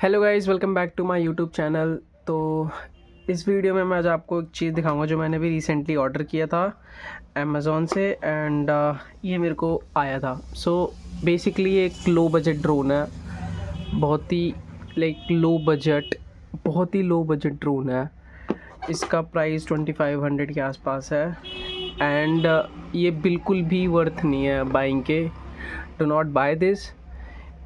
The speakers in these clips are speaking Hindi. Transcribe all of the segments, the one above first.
Hello guys, welcome back to my YouTube channel. तो इस वीडियो में मैं आज आपको एक चीज़ दिखाऊंगा जो मैंने भी रिसेंटली ऑर्डर किया था अमेज़ॉन से एंड ये मेरे को आया था। सो बेसिकली एक लो बजट ड्रोन है, बहुत ही बहुत ही लो बजट ड्रोन है। इसका प्राइस 2500 के आसपास है एंड ये बिल्कुल भी वर्थ नहीं है बाइंग के। Do not buy this.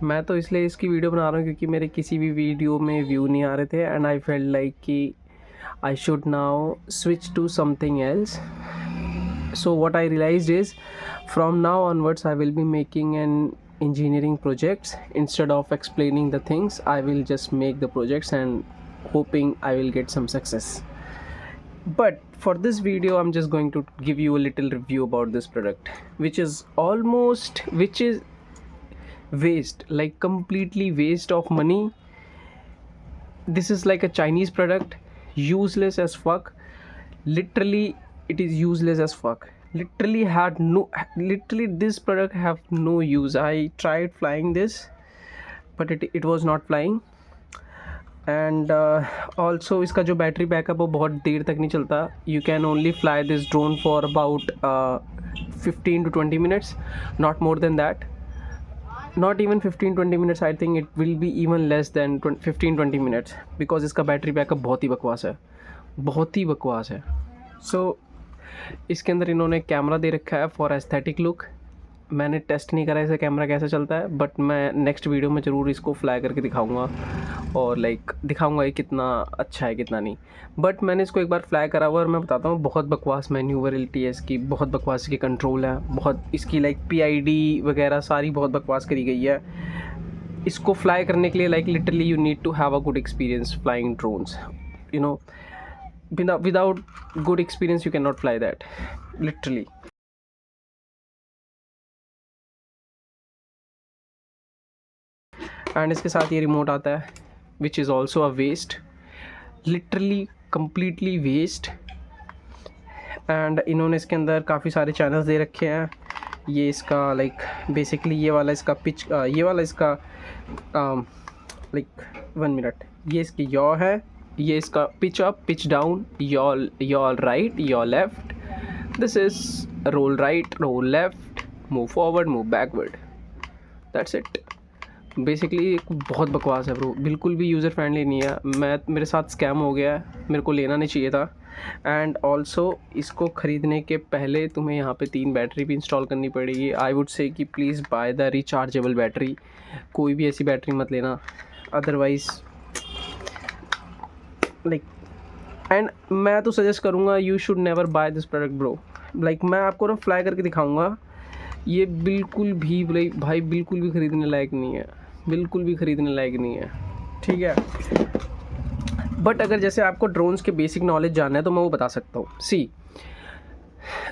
मैं तो इसलिए इसकी वीडियो बना रहा हूँ क्योंकि मेरे किसी भी वीडियो में व्यू नहीं आ रहे थे एंड आई फेल्ट लाइक कि I should now switch to something else. So what I realized is from now onwards I will be making an engineering projects. Instead of explaining the things, I will just make the projects and hoping I will get some success. But for this video I'm just going to give you a little review about this product, which is waste, like completely waste of money. This is like a Chinese product, useless as fuck. Literally it is useless as fuck. Literally this product have no use. I tried flying this but it was not flying. And also इसका जो बैटरी बैकअप वो बहुत देर तक नहीं चलता. You can only fly this drone for about 15 to 20 minutes, not more than that. Not even 15-20 minutes. I think it will be even less than 15-20 minutes because इसका बैटरी बैकअप बहुत ही बकवास है. So इसके अंदर इन्होंने कैमरा दे रखा है फॉर एस्थेटिक लुक. मैंने टेस्ट नहीं करा इसे कैमरा कैसे चलता है, बट मैं नेक्स्ट वीडियो में ज़रूर इसको फ्लाई करके दिखाऊंगा और दिखाऊंगा ये कितना अच्छा है कितना नहीं. बट मैंने इसको एक बार फ्लाई करा हुआ और मैं बताता हूँ बहुत बकवास मैन्यूवरलिटी है इसकी, बहुत बकवास इसकी कंट्रोल है, बहुत इसकी PID वगैरह सारी बहुत बकवास करी गई है. इसको फ्लाई करने के लिए literally you need to have a good experience flying drones. You know, without good experience you cannot fly that, literally. And इसके साथ ये रिमोट आता है which is also a waste, literally completely waste. And इन्होंने इसके अंदर काफ़ी सारे चैनल्स दे रखे हैं. ये इसका बेसिकली ये वाला इसका पिच, ये वाला इसका 1 मिनट, ये इसकी यॉ है, ये इसका pitch up pitch down, yaw right yaw left, this is roll right roll left, move forward move backward, that's it. Basically बहुत बकवास है ब्रो, बिल्कुल भी यूज़र फ्रेंडली नहीं है. मेरे साथ स्कैम हो गया है, मेरे को लेना नहीं चाहिए था. एंड ऑल्सो इसको ख़रीदने के पहले तुम्हें यहाँ पे 3 बैटरी भी इंस्टॉल करनी पड़ेगी. आई वुड से कि please by the rechargeable battery. कोई भी ऐसी बैटरी मत लेना, अदरवाइज़ एंड मैं तो सजेस्ट करूँगा you should never buy this product bro. मैं आपको ना फ्लाई करके दिखाऊँगा, ये बिल्कुल भी भाई बिल्कुल भी ख़रीदने लायक नहीं है, बिल्कुल भी ख़रीदने लायक नहीं है, ठीक है. बट अगर जैसे आपको ड्रोन्स के बेसिक नॉलेज जानना है तो मैं वो बता सकता हूँ. See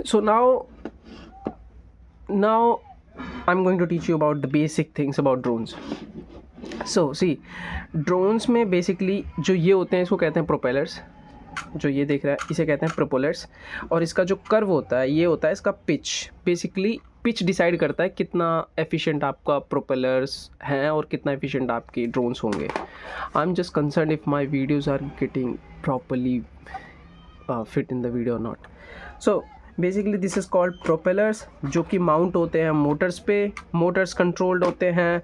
so now I am going to teach you about the basic things about drones. So see, drones में बेसिकली जो ये होते हैं इसको कहते हैं प्रोपेलर्स. जो ये देख रहा है इसे कहते हैं प्रोपेलर्स. और इसका जो कर्व होता है ये होता है इसका पिच. बेसिकली पिच डिसाइड करता है कितना एफिशिएंट आपका प्रोपेलर्स हैं और कितना एफिशिएंट आपके ड्रोन्स होंगे. I am just concern if my videos are getting properly fit in the video और not. So basically this is called propellers, जो कि माउंट होते हैं मोटर्स पे. मोटर्स कंट्रोल्ड होते हैं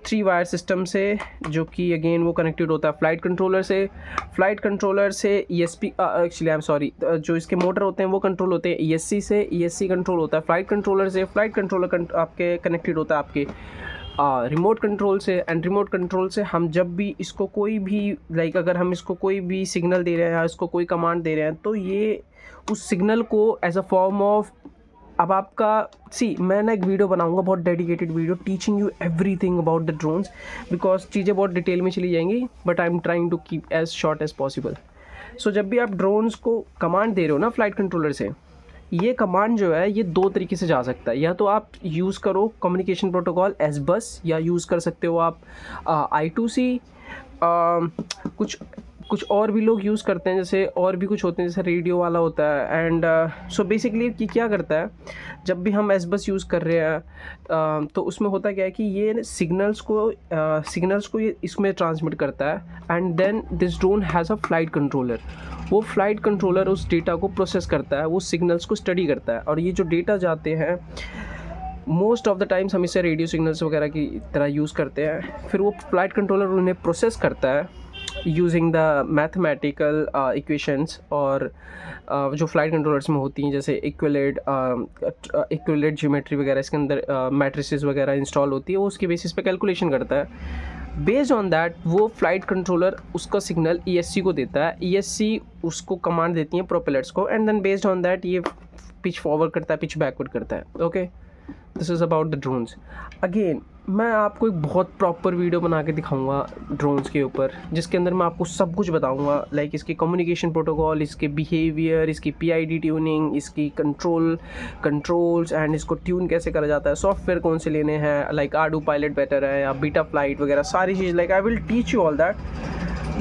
3 वायर सिस्टम से, जो कि अगेन वो कनेक्टेड होता है फ्लाइट कंट्रोलर से. फ्लाइट कंट्रोलर से ESP, actually I am sorry, जो इसके मोटर होते हैं वो कंट्रोल होते हैं ESC से. ESC कंट्रोल होता है फ्लाइट कंट्रोलर से. फ्लाइट कंट्रोलर आपके कनेक्टेड होता है आपके रिमोट कंट्रोल से. एंड रिमोट कंट्रोल से हम जब भी इसको कोई भी अगर हम इसको कोई भी सिग्नल दे रहे हैं या इसको कोई कमांड दे रहे हैं तो ये उस सिग्नल को एज अ फॉर्म ऑफ, अब आपका मैं ना एक वीडियो बनाऊंगा, बहुत dedicated video, teaching you everything about the drones, because चीज़ें बहुत डिटेल में चली जाएंगी, but I am trying to keep as short as possible. So जब भी आप ड्रोन्स को कमांड दे रहे हो ना फ्लाइट कंट्रोलर से, ये कमांड जो है ये 2 तरीके से जा सकता है. या तो आप यूज़ करो कम्युनिकेशन प्रोटोकॉल एस बस, या यूज़ कर सकते हो आप I2C, कुछ कुछ और भी लोग यूज़ करते हैं, जैसे और भी कुछ होते हैं, जैसे रेडियो वाला होता है। एंड सो बेसिकली कि क्या करता है, जब भी हम एस बस यूज़ कर रहे हैं तो उसमें होता क्या है कि ये सिग्नल्स को ये इसमें ट्रांसमिट करता है। And then this drone has a flight controller. वो फ्लाइट कंट्रोलर उस डेटा को प्रोसेस करता है, वो सिग्नल्स को स्टडी करता है, और ये जो डेटा जाते हैं मोस्ट ऑफ द टाइम्स हम इसे रेडियो सिग्नल्स वगैरह की तरह यूज़ करते हैं। फिर वो फ्लाइट कंट्रोलर उन्हें प्रोसेस करता है यूजिंग द मैथमेटिकल इक्वेशंस, और जो फ्लाइट कंट्रोलर्स में होती हैं, जैसे इक्विलेट ज्योमेट्री वगैरह, इसके अंदर मैट्रिसेस वगैरह इंस्टॉल होती है, वो उसके बेसिस पे कैलकुलेशन करता है। बेस्ड ऑन दैट वो फ्लाइट कंट्रोलर उसका सिग्नल ESC को देता है, ESC उसको कमांड देती है प्रोपेलर्स को, and then based on that ये पिच फॉरवर्ड करता है, पिच बैकवर्ड करता है। Okay, this is about the drones. Again मैं आपको एक बहुत प्रॉपर वीडियो बना के दिखाऊंगा ड्रोन्स के ऊपर, जिसके अंदर मैं आपको सब कुछ बताऊंगा, लाइक इसके कम्युनिकेशन प्रोटोकॉल, इसके बिहेवियर, इसकी PID ट्यूनिंग, इसकी कंट्रोल्स एंड इसको ट्यून कैसे करा जाता है, सॉफ्टवेयर कौन से लेने हैं, लाइक आर्डू पायलट बेटर है या बीटा फ्लाइट वगैरह सारी चीज़, like I will teach you all that.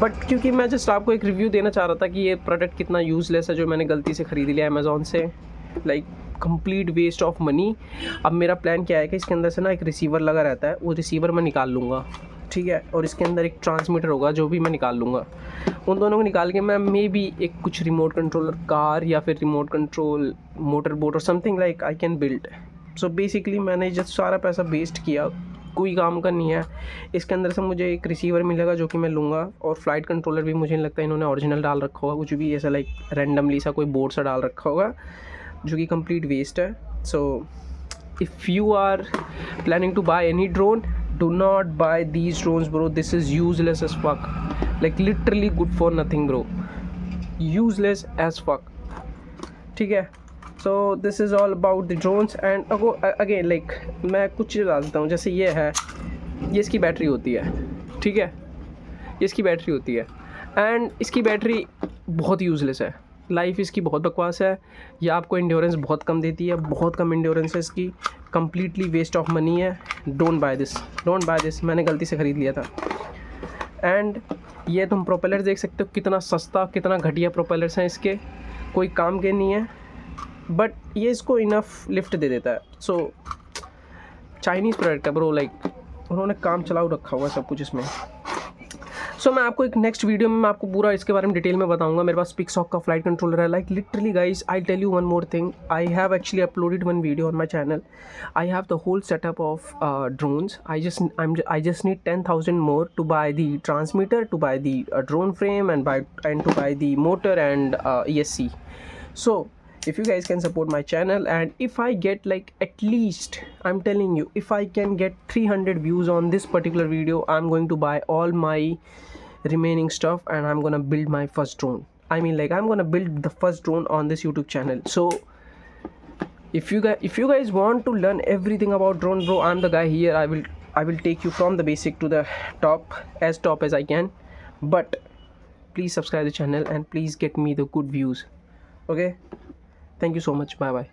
But क्योंकि मैं जस्ट आपको एक रिव्यू देना चाह रहा था कि ये प्रोडक्ट कितना यूज़लेस है जो मैंने गलती से ख़रीद लिया अमेज़ॉन से, like complete waste of money. अब मेरा प्लान क्या है कि इसके अंदर से ना एक रिसीवर लगा रहता है, वो रिसीवर मैं निकाल लूँगा, ठीक है, और इसके अंदर एक ट्रांसमीटर होगा जो भी मैं निकाल लूँगा। उन दोनों को निकाल के मैं मे बी एक कुछ रिमोट कंट्रोलर कार या फिर रिमोट कंट्रोल मोटर बोट और something like I can build. So basically मैंने जस्ट सारा पैसा वेस्ट किया, कोई काम का नहीं है। इसके अंदर से मुझे एक रिसीवर मिलेगा जो कि मैं लूँगा, और फ्लाइट कंट्रोलर भी मुझे नहीं लगता इन्होंने ओरिजिनल डाल रखा होगा, कुछ भी ऐसा लाइक रैंडमली सा कोई बोर्ड सा डाल रखा होगा जो कि कंप्लीट वेस्ट है। So if you are planning to buy any drone, do not buy these drones bro, this is useless as fuck, like literally good for nothing bro, useless as fuck, ठीक है। So this is all about the drones. And again like मैं कुछ चीज़ बता देता हूँ, जैसे ये है, ये इसकी बैटरी होती है, ठीक है, ये इसकी बैटरी होती है, एंड इसकी बैटरी बहुत यूजलेस है, लाइफ इसकी बहुत बकवास है, ये आपको इंड्योरेंस बहुत कम देती है, बहुत कम इंड्योरेंस है इसकी, कम्प्लीटली वेस्ट ऑफ मनी है। डोंट बाय दिस, मैंने गलती से ख़रीद लिया था। एंड ये तुम प्रोपेलर देख सकते हो, कितना सस्ता कितना घटिया प्रोपेलर्स हैं इसके, कोई काम के नहीं है, बट ये इसको इनफ लिफ्ट दे देता है। सो चाइनीज़ प्रोडक्ट है ब्रो, लाइक उन्होंने काम चलाऊ रखा हुआ है सब कुछ इसमें। सो मैं आपको एक नेक्स्ट वीडियो में मैं आपको पूरा इसके बारे में डिटेल में बताऊंगा। मेरे पास पिक्सॉक का फ्लाइट कंट्रोलर है, like literally guys I tell you one more thing, I have actually uploaded one video on my channel, I have the whole setup of drones. I just need 10,000 more to buy the transmitter, to buy the drone frame, and to buy the motor and ESC. So if you guys can support my channel, and if I get like at least, I'm telling you, if I can get 300 views on this particular video, I'm going to buy all my remaining stuff and I'm gonna build my first drone. I mean, like, I'm gonna build the first drone on this YouTube channel. So if you guys want to learn everything about drone, bro, I'm the guy here. I will take you from the basic to the top as I can. But please subscribe the channel and please get me the good views. Okay, thank you so much. Bye bye.